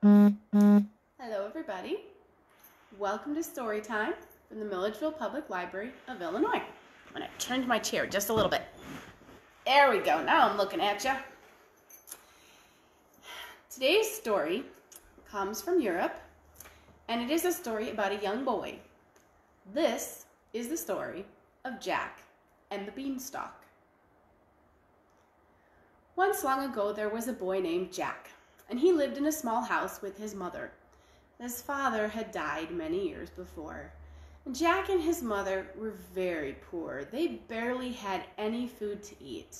Hello everybody, welcome to story time from the Milledgeville Public Library of Illinois. I'm going to turn to my chair just a little bit. There we go, now I'm looking at you. Today's story comes from Europe, and it is a story about a young boy. This is the story of Jack and the beanstalk. Once long ago there was a boy named Jack, and he lived in a small house with his mother. His father had died many years before, and Jack and his mother were very poor. They barely had any food to eat,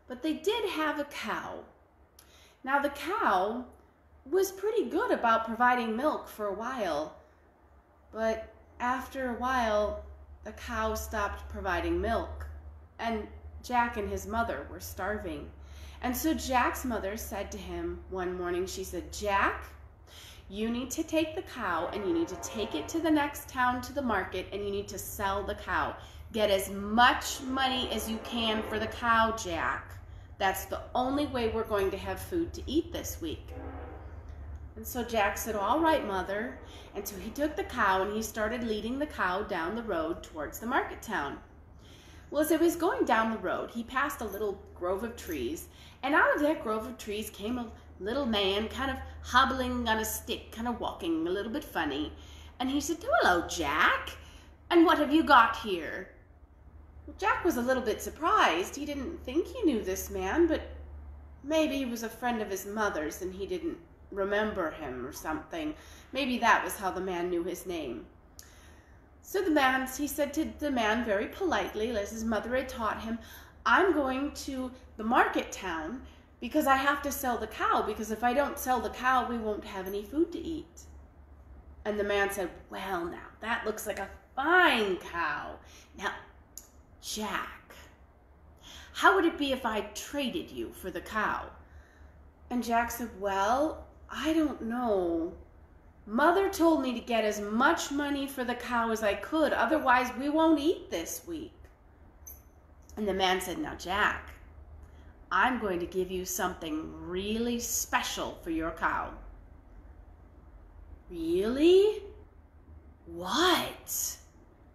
but they did have a cow. Now the cow was pretty good about providing milk for a while, but after a while the cow stopped providing milk, and Jack and his mother were starving. And so Jack's mother said to him one morning, she said, "Jack, you need to take the cow and you need to take it to the next town to the market and you need to sell the cow. Get as much money as you can for the cow, Jack. That's the only way we're going to have food to eat this week." And so Jack said, "All right, mother." And so he took the cow and he started leading the cow down the road towards the market town. Well, as he was going down the road, he passed a little grove of trees, and out of that grove of trees came a little man kind of hobbling on a stick, kind of walking a little bit funny. And he said, "Hello, Jack, and what have you got here?" Well, Jack was a little bit surprised. He didn't think he knew this man, but maybe he was a friend of his mother's and he didn't remember him or something. Maybe that was how the man knew his name. So he said to the man very politely, as his mother had taught him, "I'm going to the market town because I have to sell the cow, because if I don't sell the cow, we won't have any food to eat." And the man said, "Well, now, that looks like a fine cow. Now, Jack, how would it be if I traded you for the cow?" And Jack said, "Well, I don't know. Mother told me to get as much money for the cow as I could, otherwise we won't eat this week." And the man said, "Now, Jack, I'm going to give you something really special for your cow." "Really? What?"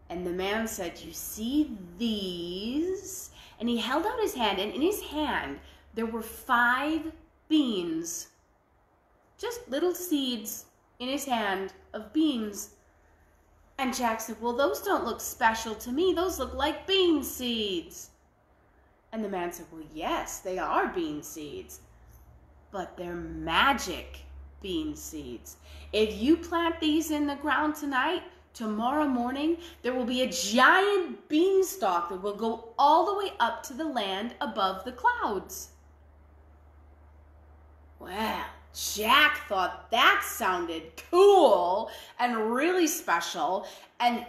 And the man said, "You see these?" And he held out his hand, and in his hand there were 5 beans, just little seeds in his hand of beans. And Jack said, "Well, those don't look special to me. Those look like bean seeds." And the man said, "Well, yes, they are bean seeds, but they're magic bean seeds. If you plant these in the ground tonight, tomorrow morning, there will be a giant beanstalk that will go all the way up to the land above the clouds." Well, Jack thought that sounded cool and really special, and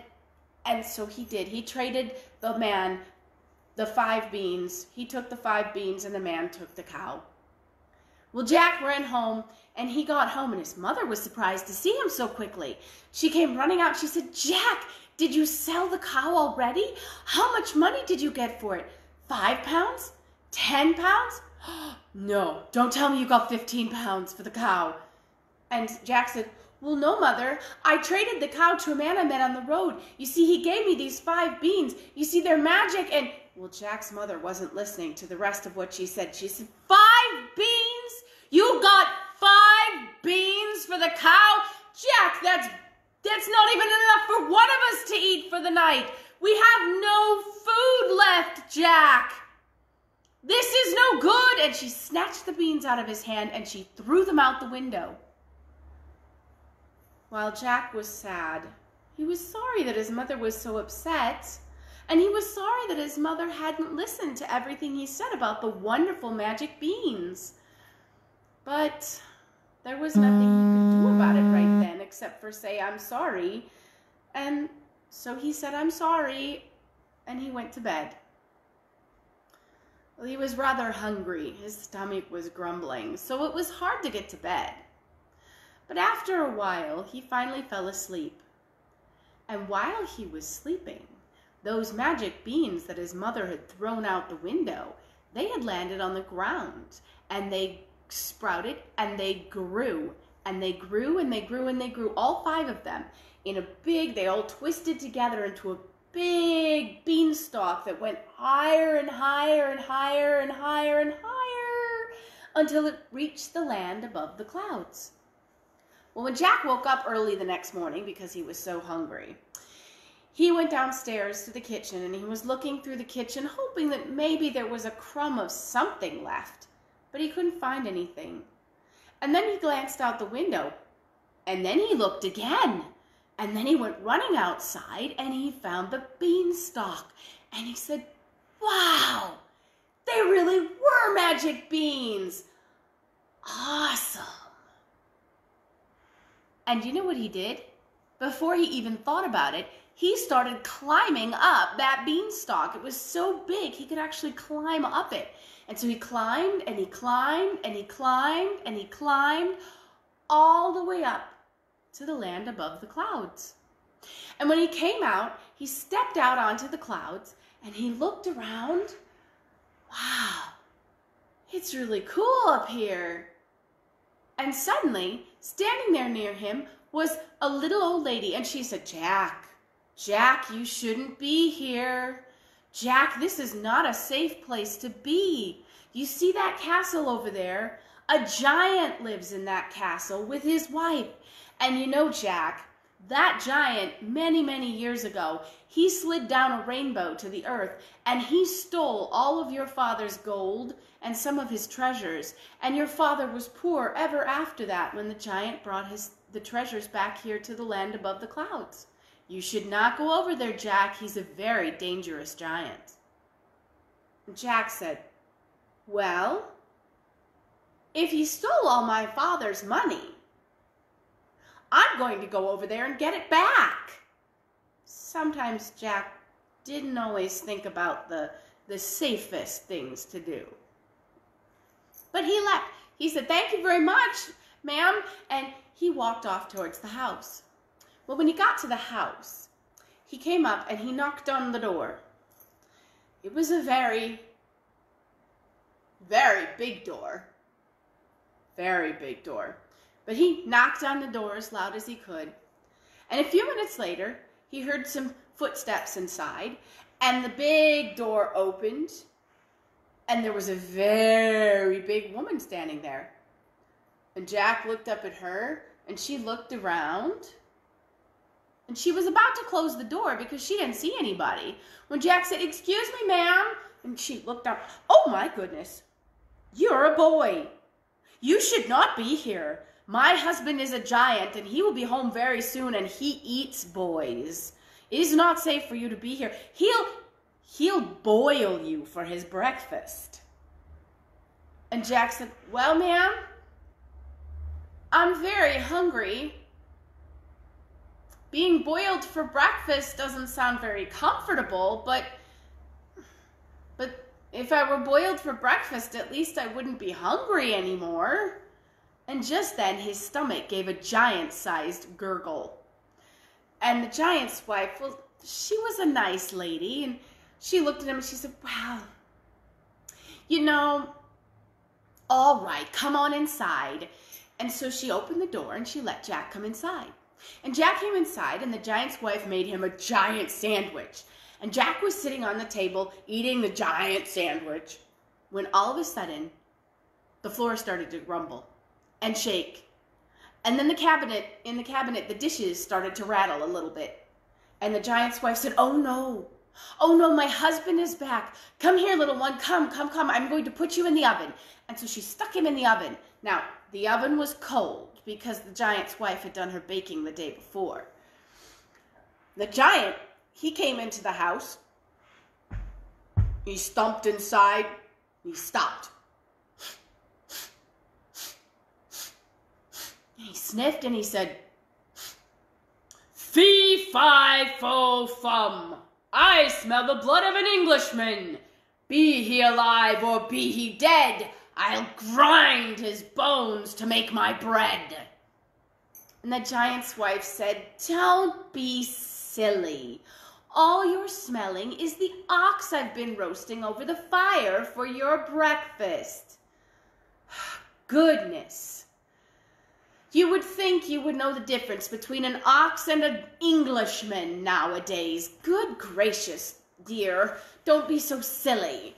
so he did. He traded the man the 5 beans. He took the 5 beans and the man took the cow. Well, Jack ran home, and he got home, and his mother was surprised to see him so quickly. She came running out. She said, "Jack, did you sell the cow already? How much money did you get for it? 5 pounds? 10 pounds? No, don't tell me you got 15 pounds for the cow." And Jack said, "Well, no, Mother. I traded the cow to a man I met on the road. You see, he gave me these 5 beans. You see, they're magic." And, well, Jack's mother wasn't listening to the rest of what she said. She said, "5 beans? You got 5 beans for the cow? Jack, that's not even enough for one of us to eat for the night. We have no food left, Jack. This is no good." And she snatched the beans out of his hand and she threw them out the window. While Jack was sad, he was sorry that his mother was so upset, and he was sorry that his mother hadn't listened to everything he said about the wonderful magic beans. But there was nothing he could do about it right then except for say, "I'm sorry." And so he said, "I'm sorry," and he went to bed. Well, he was rather hungry. His stomach was grumbling, so it was hard to get to bed. But after a while, he finally fell asleep. And while he was sleeping, those magic beans that his mother had thrown out the window, they had landed on the ground, and they sprouted and they grew And they grew and they grew and they grew, all 5 of them, in a big, they all twisted together into a big beanstalk that went higher and higher and higher and higher and higher until it reached the land above the clouds. Well, when Jack woke up early the next morning because he was so hungry, he went downstairs to the kitchen and he was looking through the kitchen hoping that maybe there was a crumb of something left, but he couldn't find anything. And then he glanced out the window, and then he looked again, and then he went running outside and he found the beanstalk, and he said, "Wow, they really were magic beans. Awesome." And you know what he did? Before he even thought about it, he started climbing up that beanstalk. It was so big, he could actually climb up it. And so he climbed and he climbed and he climbed and he climbed all the way up to the land above the clouds. And when he came out, he stepped out onto the clouds and he looked around. Wow, it's really cool up here. And suddenly, standing there near him was a little old lady, and she said, Jack, you shouldn't be here. Jack, this is not a safe place to be. You see that castle over there? A giant lives in that castle with his wife. And you know, Jack, that giant, many, many years ago, he slid down a rainbow to the earth, and he stole all of your father's gold and some of his treasures. And your father was poor ever after that when the giant brought the treasures back here to the land above the clouds. You should not go over there, Jack. He's a very dangerous giant. And Jack said, well, if he stole all my father's money, I'm going to go over there and get it back. Sometimes Jack didn't always think about the safest things to do. But he left. He said, thank you very much, ma'am, and he walked off towards the house. Well, when he got to the house, he came up and he knocked on the door. It was a very, very big door. Very big door. But he knocked on the door as loud as he could. And a few minutes later, he heard some footsteps inside, and the big door opened, and there was a very big woman standing there. And Jack looked up at her, and she looked around, and she was about to close the door because she didn't see anybody, when Jack said, excuse me, ma'am. And she looked up, oh my goodness, you're a boy. You should not be here. My husband is a giant, and he will be home very soon, and he eats boys. It is not safe for you to be here. He'll boil you for his breakfast. And Jack said, well, ma'am, I'm very hungry. Being boiled for breakfast doesn't sound very comfortable, but if I were boiled for breakfast, at least I wouldn't be hungry anymore. And just then, his stomach gave a giant-sized gurgle. And the giant's wife, well, she was a nice lady, and she looked at him and she said, wow, you know, all right, come on inside. And so she opened the door and she let Jack come inside. And Jack came inside, and the giant's wife made him a giant sandwich. And Jack was sitting on the table eating the giant sandwich when all of a sudden, the floor started to rumble and shake. And then in the cabinet, the dishes started to rattle a little bit. And the giant's wife said, oh no, my husband is back. Come here, little one, come. I'm going to put you in the oven. And so she stuck him in the oven. Now, the oven was cold because the giant's wife had done her baking the day before. The giant, he came into the house. He stomped inside. He stopped. He sniffed and he said, Fee-fi-fo-fum. I smell the blood of an Englishman. Be he alive or be he dead, I'll grind his bones to make my bread. And the giant's wife said, don't be silly. All you're smelling is the ox I've been roasting over the fire for your breakfast. Goodness. You would think you would know the difference between an ox and an Englishman nowadays. Good gracious, dear, don't be so silly.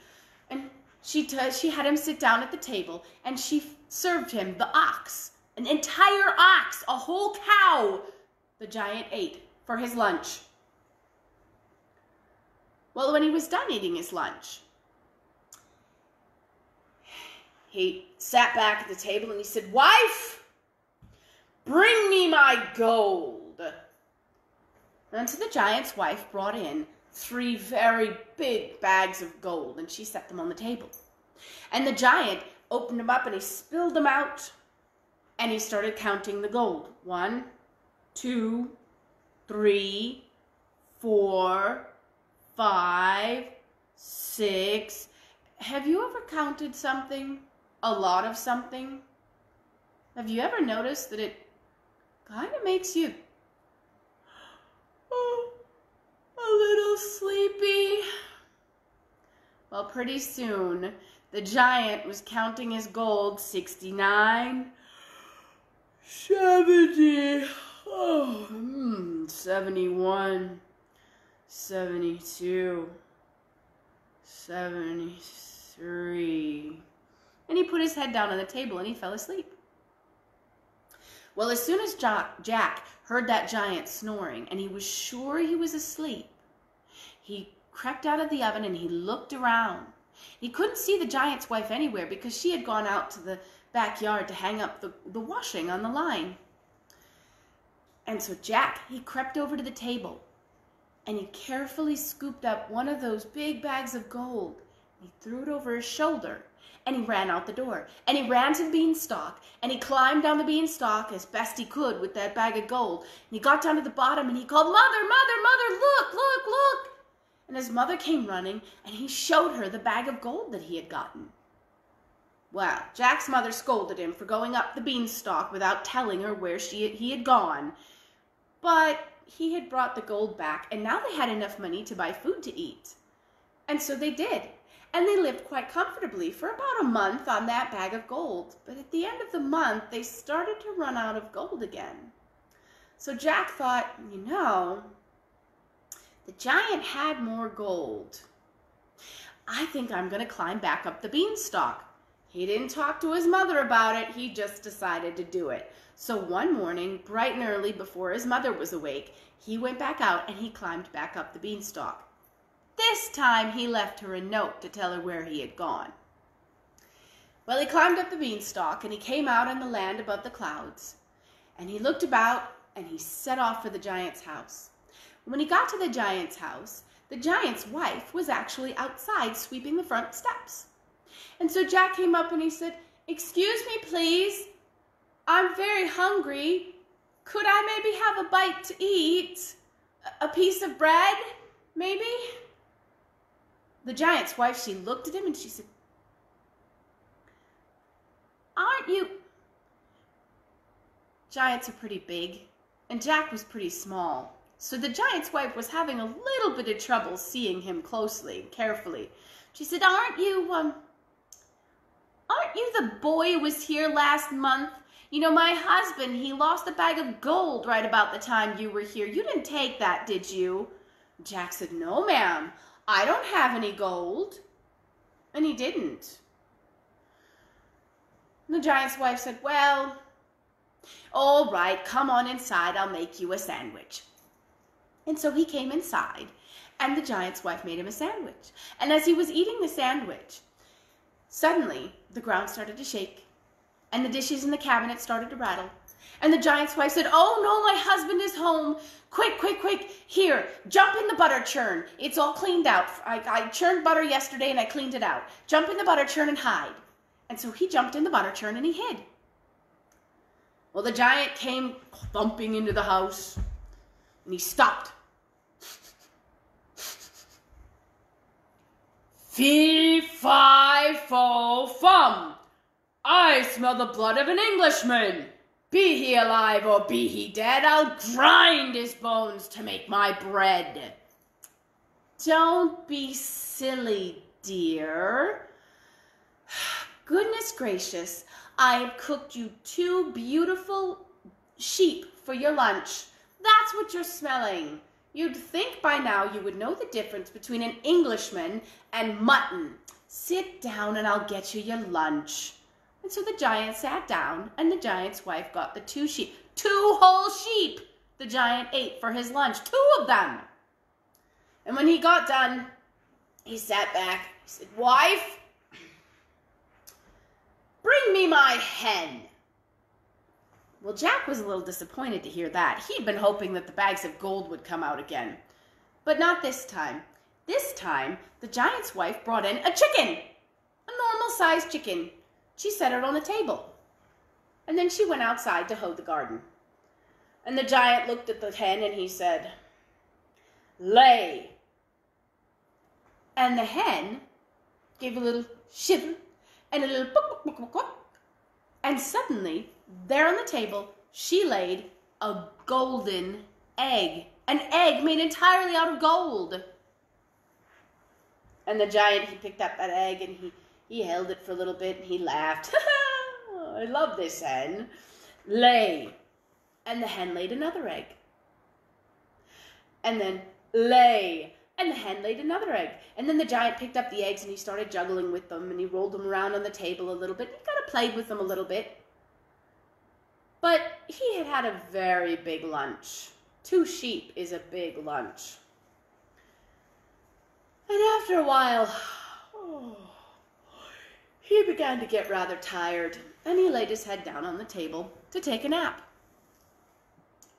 And she had him sit down at the table, and she served him the ox, an entire ox, a whole cow. The giant ate for his lunch. Well, when he was done eating his lunch, he sat back at the table and he said, "Wife, bring me my gold." And so the giant's wife brought in 3 very big bags of gold, and she set them on the table. And the giant opened them up and he spilled them out, and he started counting the gold. 1, 2, 3, 4, 5, 6. Have you ever counted something, a lot of something? Have you ever noticed that it kind of makes you a little sleepy? Well, pretty soon, the giant was counting his gold. 69, 70, 71, 72, 73. And he put his head down on the table and he fell asleep. Well, as soon as Jack heard that giant snoring and he was sure he was asleep, he crept out of the oven and he looked around. He couldn't see the giant's wife anywhere because she had gone out to the backyard to hang up the washing on the line. And so Jack, he crept over to the table and he carefully scooped up one of those big bags of gold. He threw it over his shoulder and he ran out the door. And he ran to the beanstalk and he climbed down the beanstalk as best he could with that bag of gold. And he got down to the bottom and he called, "Mother, mother, mother, look, look, look." And his mother came running and he showed her the bag of gold that he had gotten. Well, Jack's mother scolded him for going up the beanstalk without telling her where he had gone. But he had brought the gold back, and now they had enough money to buy food to eat. And so they did. And they lived quite comfortably for about a month on that bag of gold. But at the end of the month, they started to run out of gold again. So Jack thought, the giant had more gold. I think I'm going to climb back up the beanstalk. He didn't talk to his mother about it. He just decided to do it. So one morning, bright and early before his mother was awake, he went back out and he climbed back up the beanstalk. This time he left her a note to tell her where he had gone. Well, he climbed up the beanstalk and he came out in the land above the clouds. And he looked about and he set off for the giant's house. When he got to the giant's house, the giant's wife was actually outside sweeping the front steps. And so Jack came up and he said, "Excuse me, please. I'm very hungry. Could I maybe have a bite to eat? A piece of bread, maybe?" The giant's wife, she looked at him and she said, "Aren't you..." Giants are pretty big, and Jack was pretty small. So the giant's wife was having a little bit of trouble seeing him closely and carefully. She said, aren't you the boy who was here last month? My husband, he lost a bag of gold right about the time you were here. You didn't take that, did you?" Jack said, "No, ma'am. I don't have any gold." And he didn't. And the giant's wife said, "Well, all right, come on inside. I'll make you a sandwich." And so he came inside, and the giant's wife made him a sandwich. And as he was eating the sandwich, suddenly the ground started to shake, and the dishes in the cabinet started to rattle. And the giant's wife said, "Oh no, my husband is home. Quick, quick, quick. Here, jump in the butter churn. It's all cleaned out. I churned butter yesterday and I cleaned it out. Jump in the butter churn and hide." And so he jumped in the butter churn and he hid. Well, the giant came thumping into the house and he stopped. "Fee, fi, fo, fum. I smell the blood of an Englishman. Be he alive or be he dead, I'll grind his bones to make my bread." Don't be silly, dear. Goodness gracious, I have cooked you 2 beautiful sheep for your lunch. That's what you're smelling. You'd think by now you would know the difference between an Englishman and mutton. Sit down and I'll get you your lunch. And so the giant sat down, and the giant's wife got the 2 sheep. 2 whole sheep the giant ate for his lunch. 2 of them. And when he got done, he sat back. He said, "Wife, bring me my hen." Well, Jack was a little disappointed to hear that. He'd been hoping that the bags of gold would come out again. But not this time. This time, the giant's wife brought in a chicken, a normal-sized chicken. She set it on a table. And then she went outside to hoe the garden. And the giant looked at the hen and he said, "Lay." And the hen gave a little shiver and a little book, book, book, book. And suddenly, there on the table, she laid a golden egg. An egg made entirely out of gold. And the giant, he picked up that egg and he held it for a little bit and he laughed. "I love this hen. Lay." And the hen laid another egg. And then lay. And the hen laid another egg. And then the giant picked up the eggs and he started juggling with them and he rolled them around on the table a little bit. He kind of played with them a little bit. But he had had a very big lunch. 2 sheep is a big lunch. And after a while, he began to get rather tired, and he laid his head down on the table to take a nap.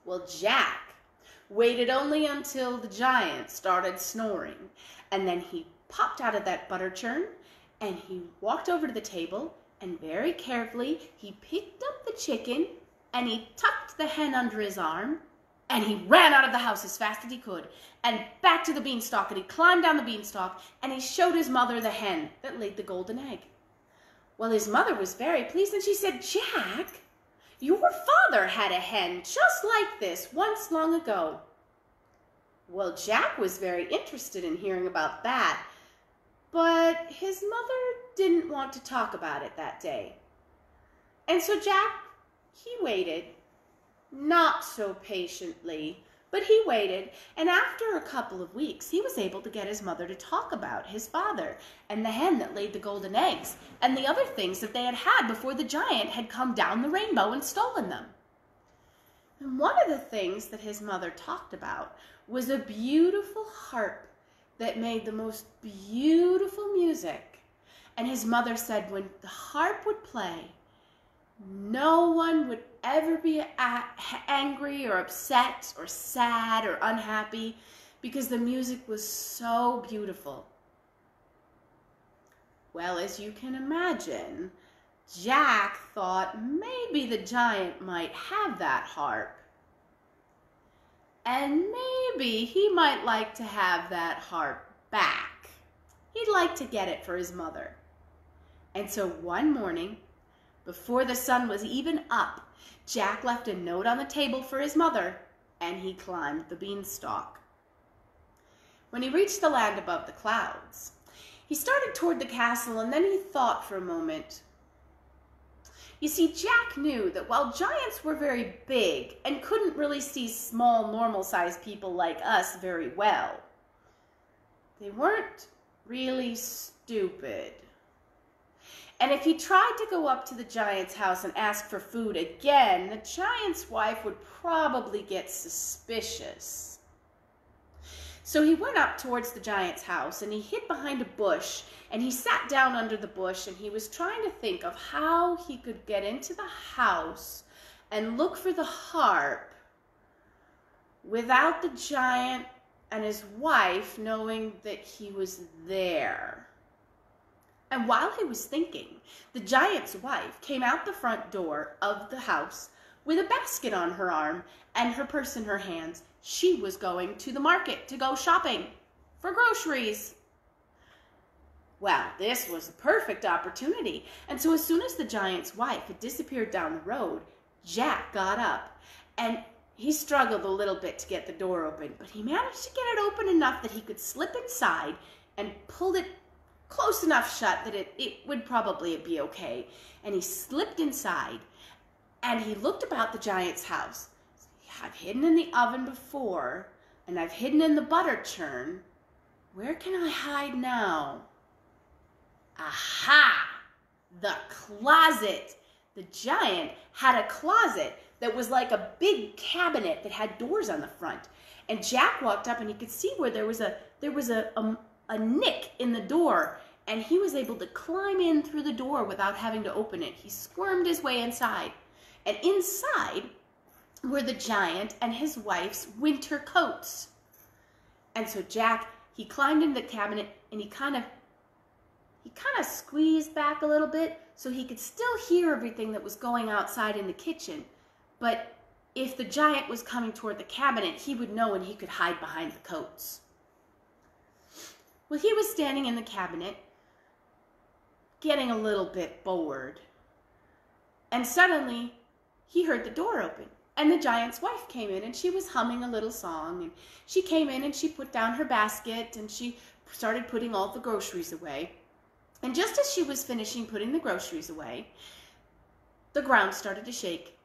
Well, Jack waited only until the giant started snoring, and then he popped out of that butter churn, and he walked over to the table, and very carefully he picked up the chicken, and he tucked the hen under his arm, and he ran out of the house as fast as he could, and back to the beanstalk, and he climbed down the beanstalk, and he showed his mother the hen that laid the golden egg. Well, his mother was very pleased, and she said, "Jack, your father had a hen just like this once long ago." Well, Jack was very interested in hearing about that, but his mother didn't want to talk about it that day. And so Jack, he waited, not so patiently, but he waited, and after a couple of weeks, he was able to get his mother to talk about his father and the hen that laid the golden eggs and the other things that they had had before the giant had come down the rainbow and stolen them. And one of the things that his mother talked about was a beautiful harp that made the most beautiful music. And his mother said when the harp would play, no one would ever be angry or upset or sad or unhappy because the music was so beautiful. Well, as you can imagine, Jack thought maybe the giant might have that harp. And maybe he might like to have that harp back. He'd like to get it for his mother. And so one morning, before the sun was even up, Jack left a note on the table for his mother, and he climbed the beanstalk. When he reached the land above the clouds, he started toward the castle, and then he thought for a moment. You see, Jack knew that while giants were very big and couldn't really see small, normal-sized people like us very well, they weren't really stupid. And if he tried to go up to the giant's house and ask for food again, the giant's wife would probably get suspicious. So he went up towards the giant's house and he hid behind a bush and he sat down under the bush and he was trying to think of how he could get into the house and look for the harp without the giant and his wife knowing that he was there. And while he was thinking, the giant's wife came out the front door of the house with a basket on her arm and her purse in her hands. She was going to the market to go shopping for groceries. Well, this was a perfect opportunity. And so as soon as the giant's wife had disappeared down the road, Jack got up and he struggled a little bit to get the door open, but he managed to get it open enough that he could slip inside and pulled it close enough shut that it would probably be okay. And he slipped inside And he looked about the giant's house. I've hidden in the oven before, and I've hidden in the butter churn. Where can I hide now? Aha! The closet. The giant had a closet that was like a big cabinet that had doors on the front. And Jack walked up and he could see where there was a nick in the door, and he was able to climb in through the door without having to open it. He squirmed his way inside. And inside were the giant and his wife's winter coats. And so Jack, he climbed into the cabinet and he kind of squeezed back a little bit so he could still hear everything that was going outside in the kitchen. But if the giant was coming toward the cabinet, he would know and he could hide behind the coats. Well, he was standing in the cabinet, getting a little bit bored. And suddenly, he heard the door open. And the giant's wife came in, and she was humming a little song. And she came in, and she put down her basket, and she started putting all the groceries away. And just as she was finishing putting the groceries away, the ground started to shake.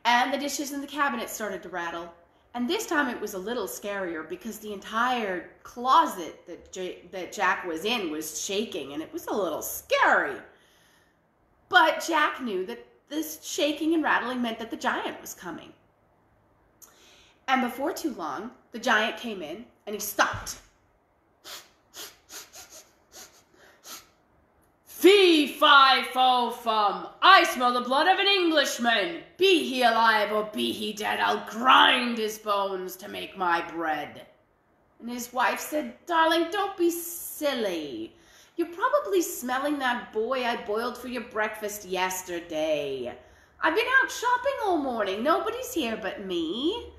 And the dishes in the cabinet started to rattle. And this time it was a little scarier because the entire closet that Jack was in was shaking, and it was a little scary. But Jack knew that this shaking and rattling meant that the giant was coming. And before too long, the giant came in and he stopped. Fee, fi, fo, fum. I smell the blood of an Englishman. Be he alive or be he dead, I'll grind his bones to make my bread. And his wife said, darling, don't be silly. You're probably smelling that boy I boiled for your breakfast yesterday. I've been out shopping all morning. Nobody's here but me.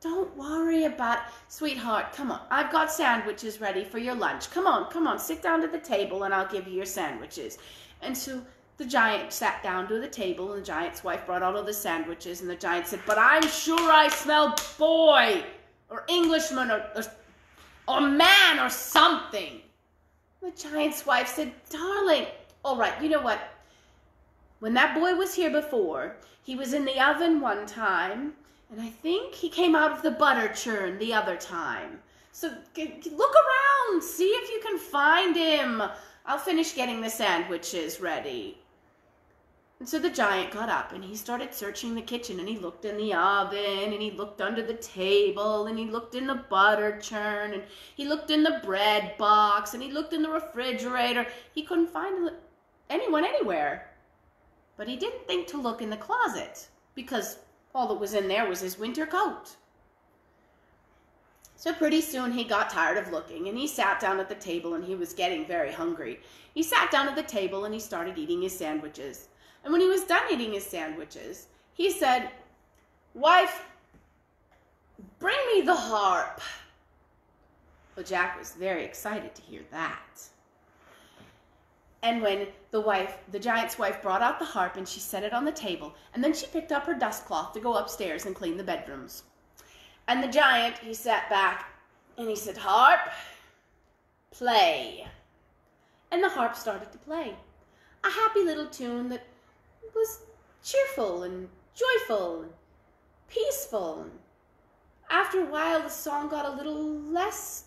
Don't worry about it. Sweetheart, come on. I've got sandwiches ready for your lunch. Come on, sit down to the table and I'll give you your sandwiches. And so the giant sat down to the table, and the giant's wife brought out all the sandwiches, and the giant said, but I'm sure I smell boy or Englishman or man or something. The giant's wife said, darling, all right, you know what? When that boy was here before, he was in the oven one time, and I think he came out of the butter churn the other time. So look around, see if you can find him. I'll finish getting the sandwiches ready. And so the giant got up and he started searching the kitchen, and he looked in the oven, and he looked under the table, and he looked in the butter churn, and he looked in the bread box, and he looked in the refrigerator. He couldn't find anyone anywhere. But he didn't think to look in the closet because all that was in there was his winter coat. So pretty soon he got tired of looking, and he sat down at the table, and he was getting very hungry. He sat down at the table and he started eating his sandwiches. And when he was done eating his sandwiches, he said, wife, bring me the harp. Well, Jack was very excited to hear that. And when the giant's wife brought out the harp, and she set it on the table, and then she picked up her dust cloth to go upstairs and clean the bedrooms. And the giant, he sat back and he said, harp, play. And the harp started to play. A happy little tune that was cheerful and joyful and peaceful. And after a while, the song got a little less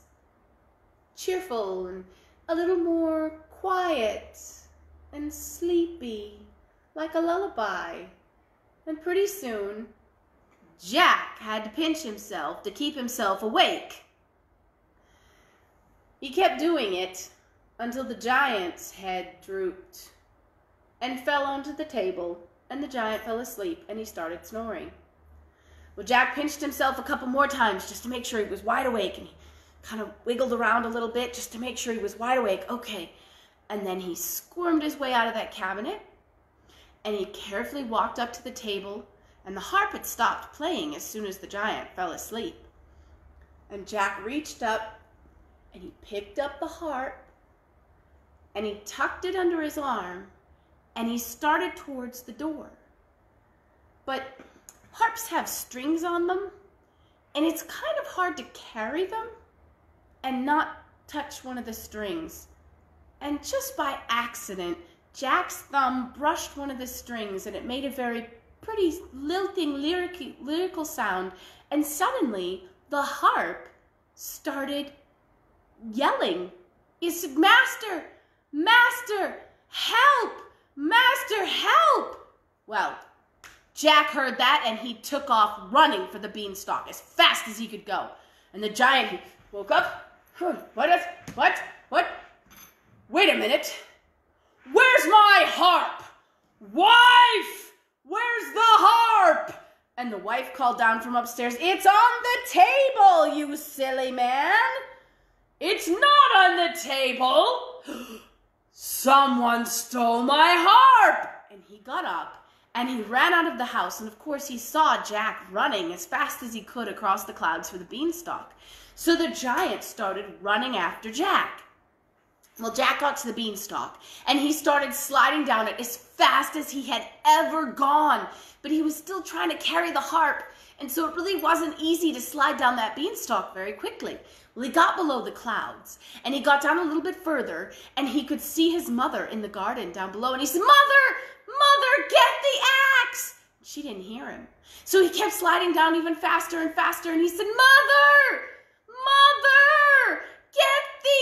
cheerful and a little more quiet and sleepy, like a lullaby. And pretty soon, Jack had to pinch himself to keep himself awake. He kept doing it until the giant's head drooped and fell onto the table, and the giant fell asleep, and he started snoring. Well, Jack pinched himself a couple more times just to make sure he was wide awake, and he kind of wiggled around a little bit just to make sure he was wide awake. Okay. And then he squirmed his way out of that cabinet, and he carefully walked up to the table, and the harp had stopped playing as soon as the giant fell asleep. And Jack reached up, and he picked up the harp, and he tucked it under his arm, and he started towards the door. But harps have strings on them, and it's kind of hard to carry them and not touch one of the strings. And just by accident, Jack's thumb brushed one of the strings, and it made a very pretty lilting, lyrical sound, and suddenly the harp started yelling. It said, "Master, Master, help! Master, help!" Well, Jack heard that and he took off running for the beanstalk as fast as he could go. And the giant, he woke up. What? Wait a minute. Where's my harp? Wife! Where's the harp? And the wife called down from upstairs, "It's on the table, you silly man." "It's not on the table. Someone stole my harp." And he got up and he ran out of the house. And of course he saw Jack running as fast as he could across the clouds for the beanstalk. So the giant started running after Jack. Well, Jack got to the beanstalk and he started sliding down it as fast as he had ever gone. But he was still trying to carry the harp. And so it really wasn't easy to slide down that beanstalk very quickly. Well, he got below the clouds and he got down a little bit further and he could see his mother in the garden down below. And he said, Mother, get the axe. She didn't hear him. So he kept sliding down even faster and faster. And he said, Mother, get the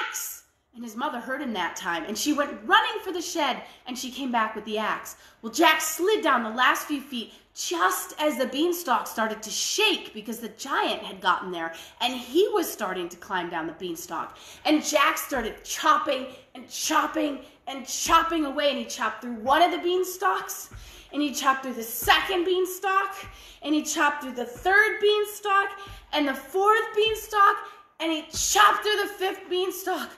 axe. And his mother heard him that time, and she went running for the shed, and she came back with the axe. Well, Jack slid down the last few feet just as the beanstalk started to shake because the giant had gotten there, and he was starting to climb down the beanstalk. And Jack started chopping and chopping and chopping away, and he chopped through one of the beanstalks, and he chopped through the second beanstalk, and he chopped through the third beanstalk, and the fourth beanstalk, and he chopped through the fifth beanstalk.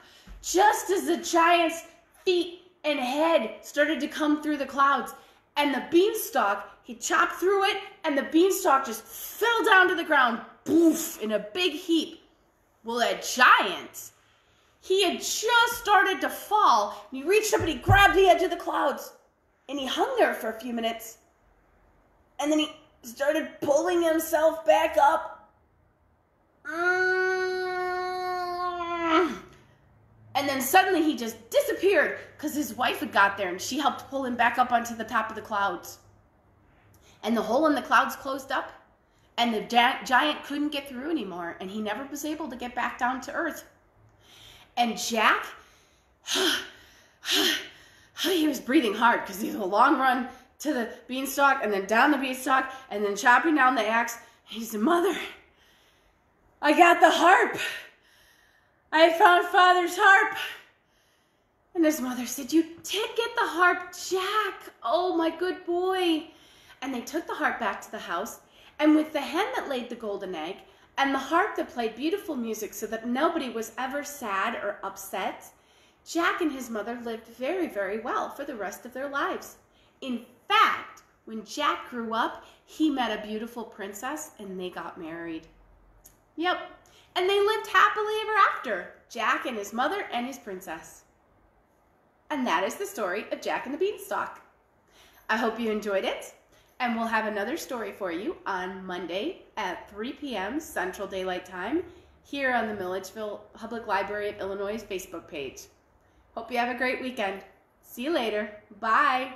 Just as the giant's feet and head started to come through the clouds, and the beanstalk, he chopped through it, and the beanstalk just fell down to the ground, poof, in a big heap. Well, that giant, he had just started to fall, and he reached up and he grabbed the edge of the clouds, and he hung there for a few minutes, and then he started pulling himself back up. And then suddenly he just disappeared because his wife had got there and she helped pull him back up onto the top of the clouds. And the hole in the clouds closed up and the giant couldn't get through anymore and he never was able to get back down to earth. And Jack, he was breathing hard because he was a long run to the beanstalk and then down the beanstalk and then chopping down the axe. He said, Mother, I got the harp. I found Father's harp. And his mother said, You did get the harp, Jack. Oh, my good boy. And they took the harp back to the house, and with the hen that laid the golden egg, and the harp that played beautiful music so that nobody was ever sad or upset, Jack and his mother lived very, very well for the rest of their lives. In fact, when Jack grew up, he met a beautiful princess, and they got married. Yep. And they lived happily ever after, Jack and his mother and his princess. And that is the story of Jack and the Beanstalk. I hope you enjoyed it, and we'll have another story for you on Monday at 3 p.m. Central Daylight Time here on the Milledgeville Public Library of Illinois Facebook page. Hope you have a great weekend. See you later. Bye.